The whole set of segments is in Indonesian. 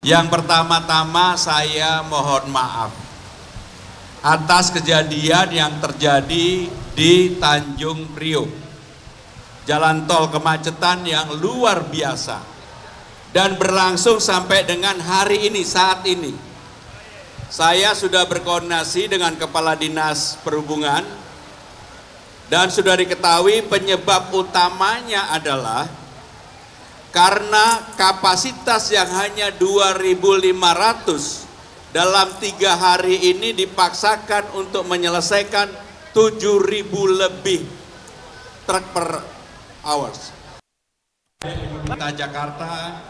Yang pertama-tama saya mohon maaf atas kejadian yang terjadi di Tanjung Priok. Jalan tol kemacetan yang luar biasa dan berlangsung sampai dengan hari ini, saat ini. Saya sudah berkoordinasi dengan Kepala Dinas Perhubungan dan sudah diketahui penyebab utamanya adalah karena kapasitas yang hanya 2.500 dalam 3 hari ini dipaksakan untuk menyelesaikan 7.000 lebih truk per hours. Pemerintah Jakarta,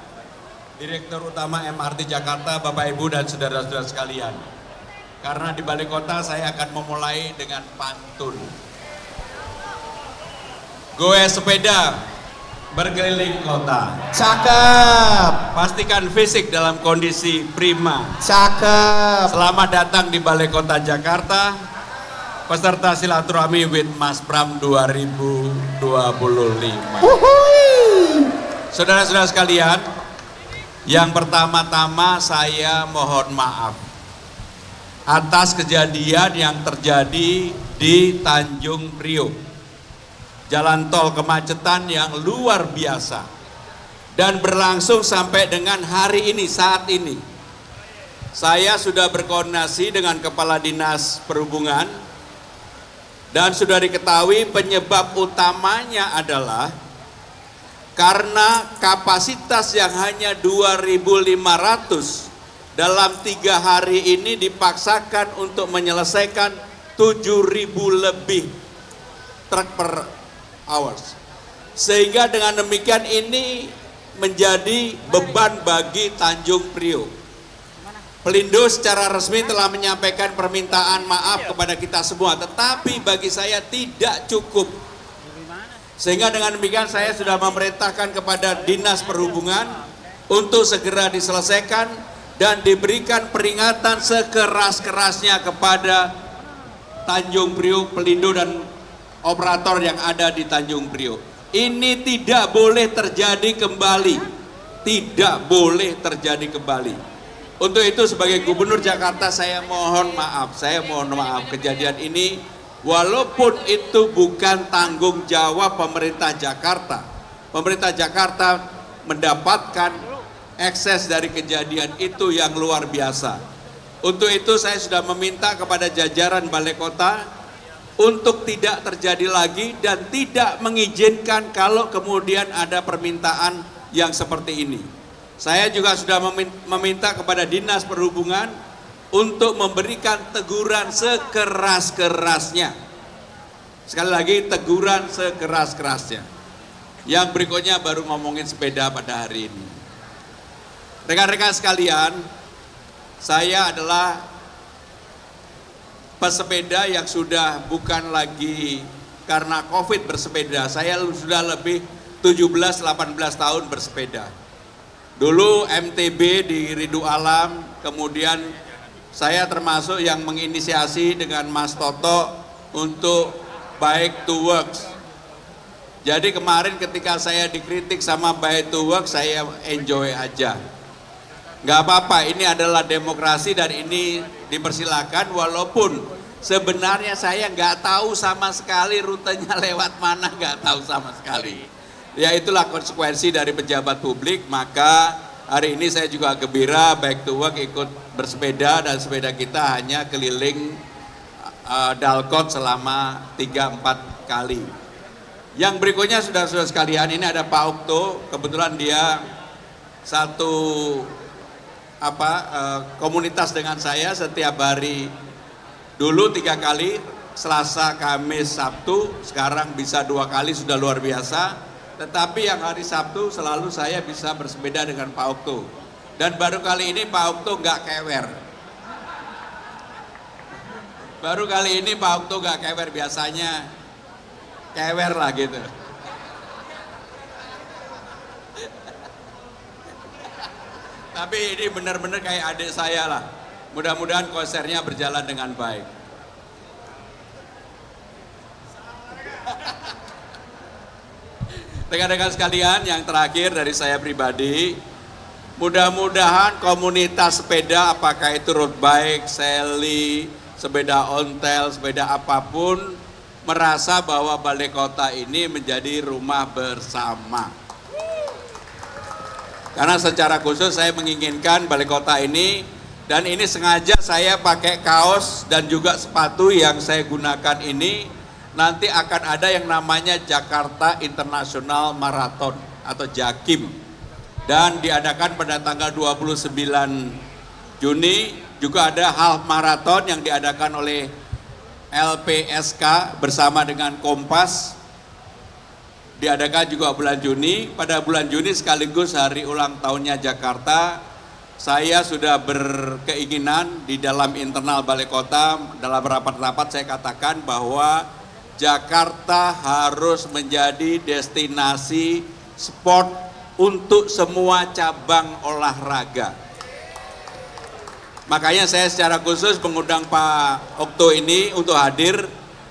Direktur Utama MRT Jakarta, Bapak Ibu dan saudara-saudara sekalian. Karena di Balai Kota saya akan memulai dengan pantun. Goes sepeda berkeliling kota. Cakep. Pastikan fisik dalam kondisi prima. Cakep. Selamat datang di Balai Kota Jakarta. Peserta silaturahmi with Mas Pram 2025. Saudara-saudara sekalian, yang pertama-tama saya mohon maaf atas kejadian yang terjadi di Tanjung Priok. Jalan tol kemacetan yang luar biasa dan berlangsung sampai dengan hari ini, saat ini. Saya sudah berkoordinasi dengan Kepala Dinas Perhubungan dan sudah diketahui penyebab utamanya adalah karena kapasitas yang hanya 2.500 dalam 3 hari ini dipaksakan untuk menyelesaikan 7.000 lebih truk per hours. Sehingga dengan demikian ini menjadi beban bagi Tanjung Priok. Pelindo secara resmi telah menyampaikan permintaan maaf kepada kita semua, tetapi bagi saya tidak cukup. Sehingga dengan demikian saya sudah memerintahkan kepada Dinas Perhubungan untuk segera diselesaikan dan diberikan peringatan sekeras-kerasnya kepada Tanjung Priok, Pelindo dan operator yang ada di Tanjung Priok. Ini tidak boleh terjadi kembali. Tidak boleh terjadi kembali. Untuk itu sebagai Gubernur Jakarta saya mohon maaf. Saya mohon maaf kejadian ini, walaupun itu bukan tanggung jawab pemerintah Jakarta. Pemerintah Jakarta mendapatkan ekses dari kejadian itu yang luar biasa. Untuk itu saya sudah meminta kepada jajaran Balai Kota untuk tidak terjadi lagi dan tidak mengizinkan kalau kemudian ada permintaan yang seperti ini. Saya juga sudah meminta kepada Dinas Perhubungan untuk memberikan teguran sekeras-kerasnya. Sekali lagi, teguran sekeras-kerasnya. Yang berikutnya baru ngomongin sepeda pada hari ini. Rekan-rekan sekalian, saya adalah pesepeda yang sudah bukan lagi karena COVID bersepeda. Saya sudah lebih 17-18 tahun bersepeda. Dulu MTB di Ridho Alam, kemudian saya termasuk yang menginisiasi dengan Mas Toto untuk Bike to Works. Jadi kemarin ketika saya dikritik sama Bike to Works, saya enjoy aja. Nggak apa-apa, ini adalah demokrasi dan ini dipersilakan, walaupun sebenarnya saya nggak tahu sama sekali rutenya lewat mana, nggak tahu sama sekali. Ya itulah konsekuensi dari pejabat publik. Maka hari ini saya juga gembira Bike to Work ikut bersepeda dan sepeda kita hanya keliling Dalkot selama 3-4 kali. Yang berikutnya saudara-saudara sekalian, ini ada Pak Okto, kebetulan dia satu komunitas dengan saya setiap hari. Dulu 3 kali, Selasa, Kamis, Sabtu, sekarang bisa 2 kali, sudah luar biasa. Tetapi yang hari Sabtu selalu saya bisa bersepeda dengan Pak Okto. Dan baru kali ini Pak Okto nggak kewer. Baru kali ini Pak Okto nggak kewer, biasanya kewer lah gitu. Tapi ini benar-benar kayak adik saya lah. Mudah-mudahan konsernya berjalan dengan baik. Rekan-rekan sekalian, yang terakhir dari saya pribadi, Mudah-mudahan komunitas sepeda, apakah itu road bike, seli, sepeda ontel, sepeda apapun, merasa bahwa Balai Kota ini menjadi rumah bersama. Karena secara khusus saya menginginkan Balai Kota ini, dan ini sengaja saya pakai kaos dan juga sepatu yang saya gunakan ini, nanti akan ada yang namanya Jakarta International Marathon atau JAKIM. Dan diadakan pada tanggal 29 Juni, juga ada half marathon yang diadakan oleh LPSK bersama dengan Kompas, diadakan juga bulan Juni. Pada bulan Juni sekaligus hari ulang tahunnya Jakarta, saya sudah berkeinginan di dalam internal Balai Kota, dalam rapat-rapat saya katakan bahwa Jakarta harus menjadi destinasi sport untuk semua cabang olahraga. Makanya saya secara khusus mengundang Pak Okto ini untuk hadir,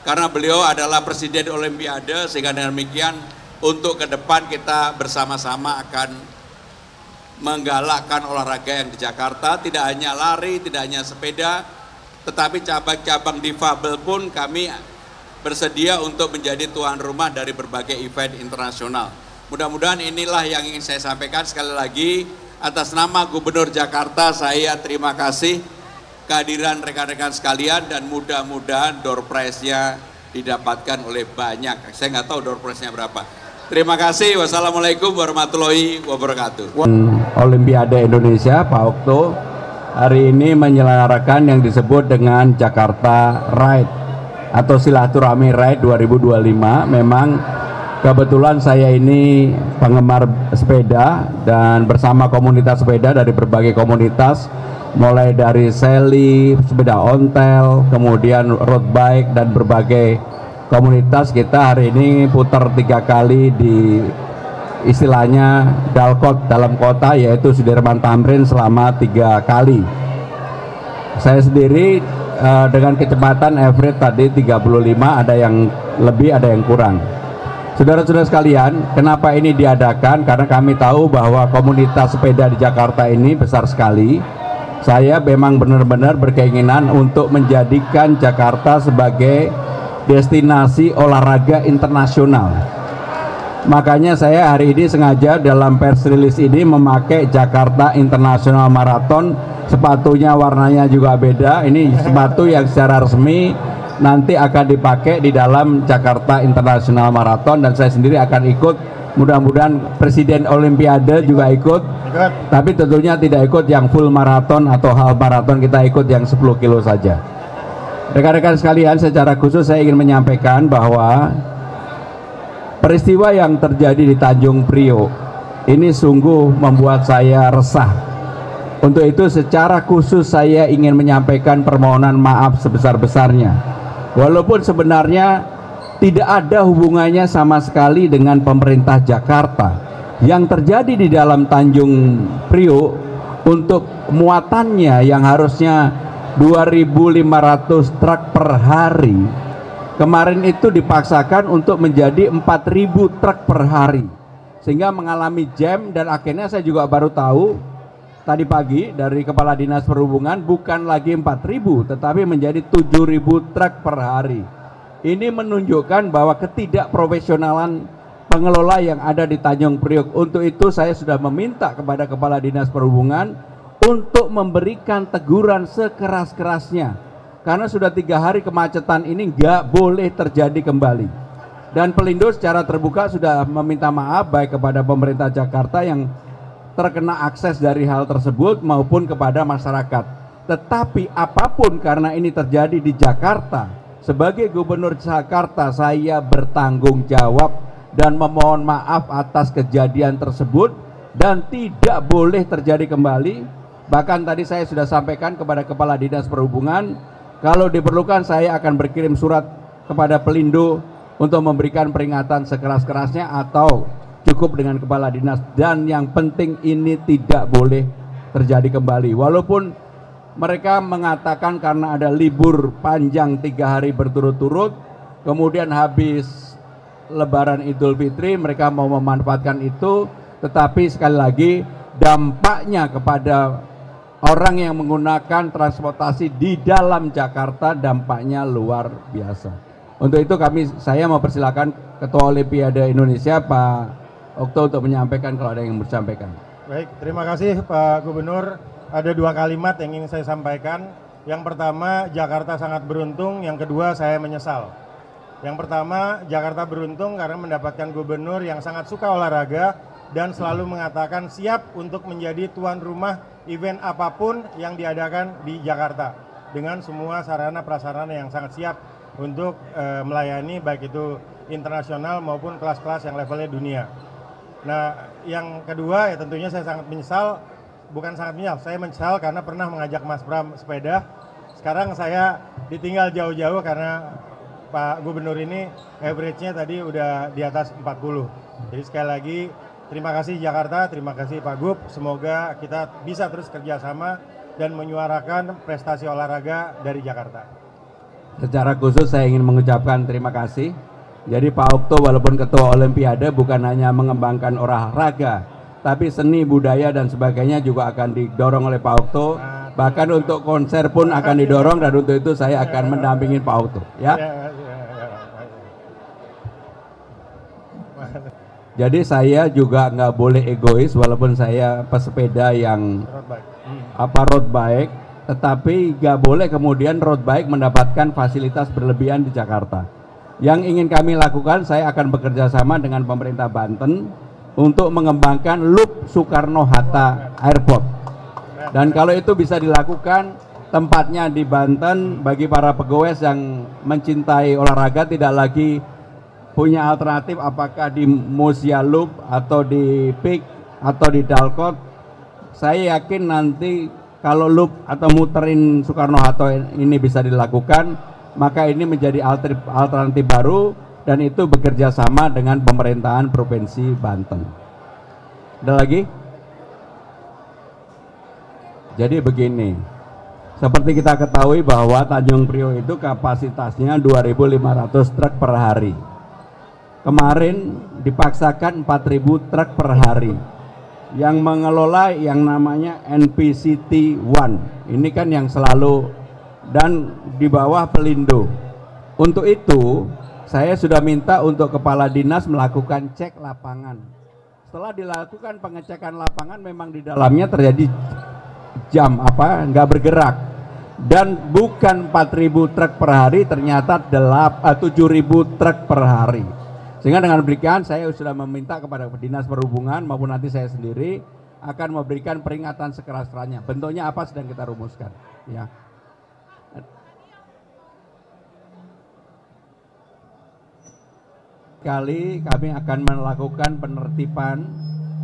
karena beliau adalah Presiden Olimpiade, sehingga dengan demikian untuk ke depan kita bersama-sama akan menggalakkan olahraga yang di Jakarta, tidak hanya lari, tidak hanya sepeda, tetapi cabang-cabang difabel pun kami bersedia untuk menjadi tuan rumah dari berbagai event internasional. Mudah-mudahan inilah yang ingin saya sampaikan. Sekali lagi, atas nama Gubernur Jakarta, saya terima kasih kehadiran rekan-rekan sekalian, dan mudah-mudahan door prize-nya didapatkan oleh banyak. Saya nggak tahu door prize-nya berapa. Terima kasih. Wassalamualaikum warahmatullahi wabarakatuh. Olimpiade Indonesia, Pak Okto, hari ini menyelenggarakan yang disebut dengan Jakarta Ride atau Silaturahmi Ride 2025. Memang kebetulan saya ini penggemar sepeda, dan bersama komunitas sepeda dari berbagai komunitas, mulai dari seli, sepeda ontel, kemudian road bike, dan berbagai komunitas, kita hari ini putar 3 kali di istilahnya dalkot dalam kota, yaitu Sudirman Tamrin selama 3 kali. Saya sendiri dengan kecepatan average tadi 35, ada yang lebih, ada yang kurang. Saudara-saudara sekalian, kenapa ini diadakan? Karena kami tahu bahwa komunitas sepeda di Jakarta ini besar sekali. Saya memang benar-benar berkeinginan untuk menjadikan Jakarta sebagai destinasi olahraga internasional. Makanya saya hari ini sengaja dalam press release ini memakai Jakarta International Marathon. Sepatunya warnanya juga beda. Ini sepatu yang secara resmi nanti akan dipakai di dalam Jakarta International Marathon, dan saya sendiri akan ikut. Mudah-mudahan Presiden Olimpiade juga ikut, tapi tentunya tidak ikut yang full marathon atau half marathon, kita ikut yang 10 kilo saja. Rekan-rekan sekalian, secara khusus saya ingin menyampaikan bahwa peristiwa yang terjadi di Tanjung Priok ini sungguh membuat saya resah. Untuk itu secara khusus saya ingin menyampaikan permohonan maaf sebesar-besarnya. Walaupun sebenarnya tidak ada hubungannya sama sekali dengan pemerintah Jakarta. Yang terjadi di dalam Tanjung Priok, untuk muatannya yang harusnya 2.500 truk per hari, kemarin itu dipaksakan untuk menjadi 4.000 truk per hari, sehingga mengalami jam. Dan akhirnya saya juga baru tahu tadi pagi dari Kepala Dinas Perhubungan, bukan lagi 4.000 tetapi menjadi 7.000 truk per hari. Ini menunjukkan bahwa ketidakprofesionalan pengelola yang ada di Tanjung Priok. Untuk itu saya sudah meminta kepada Kepala Dinas Perhubungan untuk memberikan teguran sekeras-kerasnya, karena sudah 3 hari kemacetan ini nggak boleh terjadi kembali. Dan Pelindo secara terbuka sudah meminta maaf baik kepada pemerintah Jakarta yang terkena akses dari hal tersebut maupun kepada masyarakat. Tetapi apapun, karena ini terjadi di Jakarta, sebagai Gubernur Jakarta saya bertanggung jawab dan memohon maaf atas kejadian tersebut, dan tidak boleh terjadi kembali. Bahkan tadi saya sudah sampaikan kepada Kepala Dinas Perhubungan, kalau diperlukan saya akan berkirim surat kepada Pelindo untuk memberikan peringatan sekeras-kerasnya atau cukup dengan Kepala Dinas. Dan yang penting ini tidak boleh terjadi kembali. Walaupun mereka mengatakan karena ada libur panjang 3 hari berturut-turut, kemudian habis Lebaran Idul Fitri mereka mau memanfaatkan itu, tetapi sekali lagi dampaknya kepada orang yang menggunakan transportasi di dalam Jakarta dampaknya luar biasa. Untuk itu saya mau persilakan Ketua Olimpiade Indonesia Pak Okto untuk menyampaikan kalau ada yang mau disampaikan. Baik, terima kasih Pak Gubernur. Ada 2 kalimat yang ingin saya sampaikan. Yang pertama, Jakarta sangat beruntung. Yang kedua, saya menyesal. Yang pertama, Jakarta beruntung karena mendapatkan gubernur yang sangat suka olahraga dan selalu mengatakan siap untuk menjadi tuan rumah event apapun yang diadakan di Jakarta dengan semua sarana prasarana yang sangat siap untuk melayani baik itu internasional maupun kelas-kelas yang levelnya dunia. Nah, yang kedua ya tentunya saya sangat menyesal, bukan sangat menyesal, saya menyesal karena pernah mengajak Mas Bram sepeda. Sekarang saya ditinggal jauh-jauh karena Pak Gubernur ini average-nya tadi udah di atas 40. Jadi sekali lagi terima kasih Jakarta, terima kasih Pak Gub. Semoga kita bisa terus kerjasama dan menyuarakan prestasi olahraga dari Jakarta. Secara khusus saya ingin mengucapkan terima kasih. Jadi Pak Okto walaupun Ketua Olimpiade bukan hanya mengembangkan olahraga, tapi seni, budaya dan sebagainya juga akan didorong oleh Pak Okto. Bahkan untuk konser pun akan didorong dan untuk itu saya akan mendampingi Pak Okto. Ya. Jadi saya juga nggak boleh egois walaupun saya pesepeda yang road bike, tetapi nggak boleh kemudian road bike mendapatkan fasilitas berlebihan di Jakarta. Yang ingin kami lakukan, saya akan bekerja sama dengan pemerintah Banten untuk mengembangkan loop Soekarno-Hatta Airport. Dan kalau itu bisa dilakukan, tempatnya di Banten bagi para pegawai yang mencintai olahraga tidak lagi punya alternatif apakah di Musia Loop atau di Peak atau di Dalcott. Saya yakin nanti kalau loop atau muterin Soekarno-Hatta ini bisa dilakukan, maka ini menjadi alternatif baru dan itu bekerja sama dengan pemerintahan Provinsi Banten. Ada lagi? Jadi begini, seperti kita ketahui bahwa Tanjung Priok itu kapasitasnya 2.500 truk per hari. Kemarin dipaksakan 4.000 truk per hari. Yang mengelola yang namanya NPCT 1. Ini kan yang selalu dan di bawah Pelindo. Untuk itu saya sudah minta untuk kepala dinas melakukan cek lapangan. Setelah dilakukan pengecekan lapangan memang di dalamnya terjadi nggak bergerak dan bukan 4.000 truk per hari, ternyata 7.000 truk per hari. Sehingga dengan demikian saya sudah meminta kepada dinas perhubungan maupun nanti saya sendiri akan memberikan peringatan sekeras-kerasnya. Bentuknya apa sedang kita rumuskan, ya. Kali kami akan melakukan penertiban.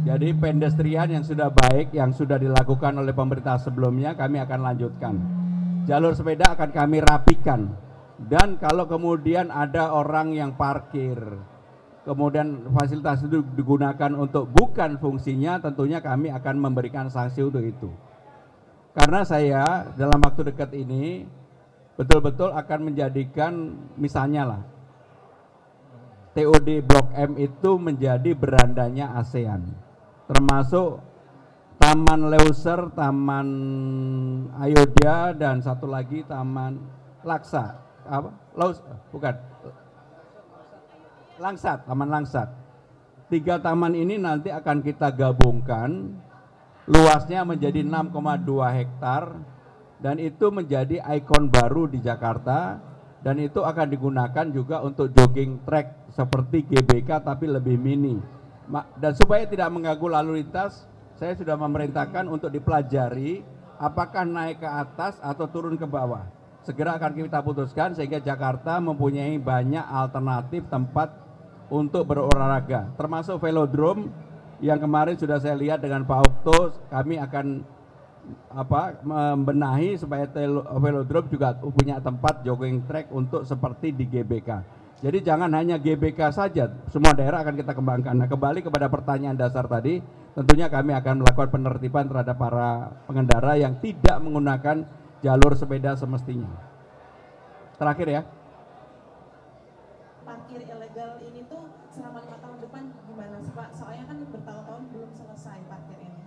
Jadi pedestrian yang sudah baik, yang sudah dilakukan oleh pemerintah sebelumnya, kami akan lanjutkan. Jalur sepeda akan kami rapikan. Dan kalau kemudian ada orang yang parkir, kemudian fasilitas itu digunakan untuk bukan fungsinya, tentunya kami akan memberikan sanksi untuk itu. Karena saya dalam waktu dekat ini betul-betul akan menjadikan misalnya lah, TOD Blok M itu menjadi berandanya ASEAN, termasuk Taman Leuser, Taman Ayodhya, dan satu lagi Taman Laksa, Langsat, Taman Langsat. 3 taman ini nanti akan kita gabungkan, luasnya menjadi 6,2 hektar, dan itu menjadi ikon baru di Jakarta. Dan itu akan digunakan juga untuk jogging track seperti GBK tapi lebih mini. Dan supaya tidak mengganggu lalu lintas, saya sudah memerintahkan untuk dipelajari apakah naik ke atas atau turun ke bawah. Segera akan kita putuskan sehingga Jakarta mempunyai banyak alternatif tempat untuk berolahraga. Termasuk velodrome yang kemarin sudah saya lihat dengan Pak Okto, kami akan membenahi supaya velodrome juga punya tempat jogging track untuk seperti di GBK. Jadi jangan hanya GBK saja, semua daerah akan kita kembangkan. Nah, kembali kepada pertanyaan dasar tadi, tentunya kami akan melakukan penertiban terhadap para pengendara yang tidak menggunakan jalur sepeda semestinya. Terakhir ya. Parkir ilegal ini tuh selama 5 tahun depan gimana sih Pak? Soalnya kan bertahun-tahun belum selesai parkir ini.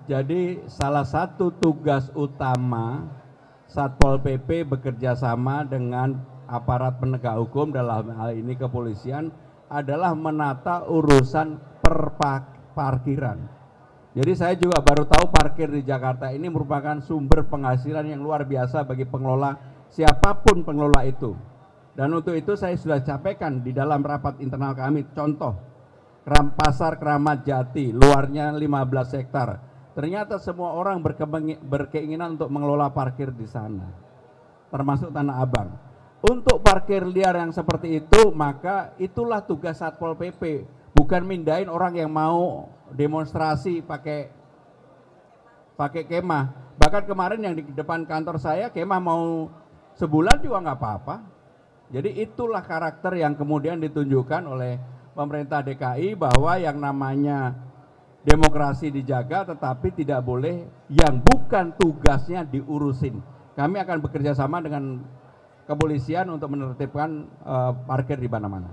Jadi salah satu tugas utama Satpol PP bekerja sama dengan aparat penegak hukum, dalam hal ini kepolisian, adalah menata urusan parkiran. Jadi saya juga baru tahu parkir di Jakarta ini merupakan sumber penghasilan yang luar biasa bagi pengelola, siapapun pengelola itu. Dan untuk itu saya sudah sampaikan di dalam rapat internal kami, contoh Pasar Keramat Jati, luarnya 15 hektar. Ternyata semua orang berkeinginan untuk mengelola parkir di sana, termasuk Tanah Abang. Untuk parkir liar yang seperti itu, maka itulah tugas Satpol PP, bukan mindahin orang yang mau demonstrasi pakai kemah. Bahkan kemarin yang di depan kantor saya kemah mau sebulan juga nggak apa-apa. Jadi itulah karakter yang kemudian ditunjukkan oleh pemerintah DKI, bahwa yang namanya demokrasi dijaga, tetapi tidak boleh yang bukan tugasnya diurusin. Kami akan bekerja sama dengan kepolisian untuk menertibkan parkir di mana-mana.